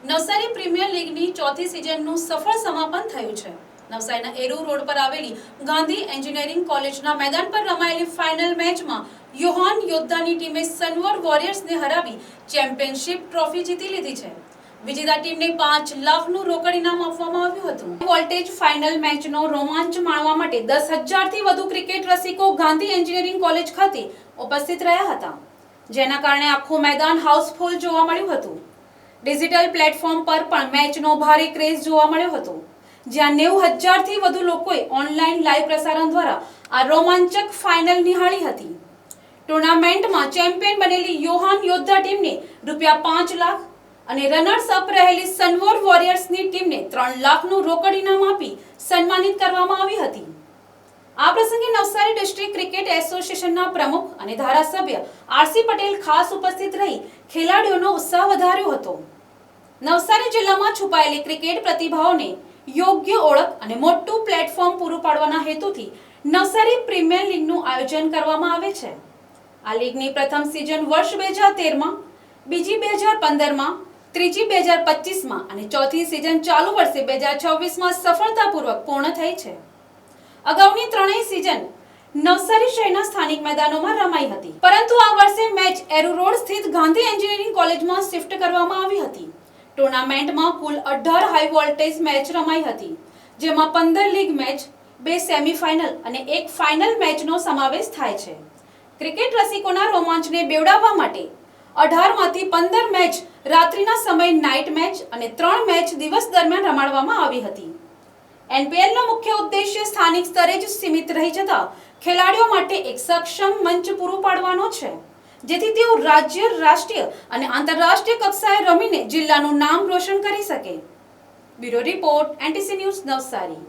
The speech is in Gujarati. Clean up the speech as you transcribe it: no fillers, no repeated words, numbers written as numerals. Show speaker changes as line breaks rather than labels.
નવસારી પ્રીમિયર લીગની ચોથી સિઝનનું સફળ સમાપન થયું છે। નવસારીના એરુ રોડ પર આવેલી ગાંધી એન્જિનિયરિંગ કોલેજના મેદાન પર રમાયેલી ફાઇનલ મેચમાં યોહાન યોદ્ધાની ટીમે સનવર વોરિયર્સને હરાવી ચેમ્પિયનશિપ ટ્રોફી જીતી લીધી છે। વિજેતા ટીમને 5 લાખનું રોકડ ઇનામ આપવામાં આવ્યું હતું। વોલ્ટેજ ફાઇનલ મેચનો રોમાંચ માણવા માટે 10,000થી વધુ ક્રિકેટ રસિકો ગાંધી એન્જિનિયરિંગ કોલેજ ખાતે ઉપસ્થિત રહ્યા હતા, જેના કારણે આખું મેદાન હાઉસફુલ જોવા મળ્યું હતું। ડિજિટલ પ્લેટફોર્મ પર પણ મેચનો ભારે ક્રેઝ જોવા મળ્યો હતો, જ્યાં 90,000થી વધુ લોકોએ ઓનલાઈન લાઈવ પ્રસારણ દ્વારા આ રોમાંચક ફાઇનલ નિહાળી હતી। ટુર્નામેન્ટમાં ચેમ્પિયન બનેલી યોહાન યોદ્ધા ટીમને ₹5 લાખ અને રનર્સ અપ રહેલી સનવર વોરિયર્સની ટીમને 3 લાખનું રોકડ ઇનામ આપી સન્માનિત કરવામાં આવી હતી। આ પ્રસંગે નવસારી ડિસ્ટ્રિક્ટ ક્રિકેટ એસોસિએશનના પ્રમુખ અને ધારાસભ્ય આરસી પટેલ ખાસ ઉપસ્થિત રહી ખેલાડીઓનો ઉત્સાહ વધાર્યો હતો। નવસારી જિલ્લામાં છુપાયેલી ક્રિકેટ પ્રતિભાઓને યોગ્ય ઓળખ અને મોટું પ્લેટફોર્મ પૂરું પાડવાના હેતુથી નવસારી પ્રીમિયર લીગનું આયોજન કરવામાં આવે છે। આ લીગની પ્રથમ સિઝન વર્ષ 2013માં, બીજી 2015માં, ત્રીજી 2025માં અને ચોથી સિઝન ચાલુ વર્ષે 2026માં સફળતાપૂર્વક પૂર્ણ થઈ છે। અગાઉની ત્રણેય સિઝન નવસારી શહેરના સ્થાનિક મેદાનોમાં રમાઈ હતી, પરંતુ આ વર્ષે મેચ એરુ રોડ સ્થિત ગાંધી એન્જિનિયરિંગ કોલેજમાં શિફ્ટ કરવામાં આવી હતી। ટુર્નામેન્ટમાં કુલ 18 હાઈ વોલ્ટેજ મેચ રમાઈ હતી, જેમાં 15 લીગ મેચ, 2 સેમીફાઇનલ અને 1 ફાઇનલ મેચનો સમાવેશ થાય છે। ક્રિકેટ રસિકોના રોમાંચને બેવડાવવા માટે 18માંથી 15 મેચ રાત્રિના સમયે નાઇટ મેચ અને 3 મેચ દિવસ દરમિયાન રમાડવામાં આવી હતી। એનપીએલનો મુખ્ય ઉદ્દેશ્ય સ્થાનિક સ્તરે જ સીમિત રહી જતા ખેલાડીઓ માટે એક સક્ષમ મંચ પૂરું પાડવાનો છે, જેથી તેઓ રાજ્ય, રાષ્ટ્રીય અને આંતરરાષ્ટ્રીય કક્ષાએ રમીને જિલ્લાનું નામ રોશન કરી શકે। Bureau report, NTC news, Navsari.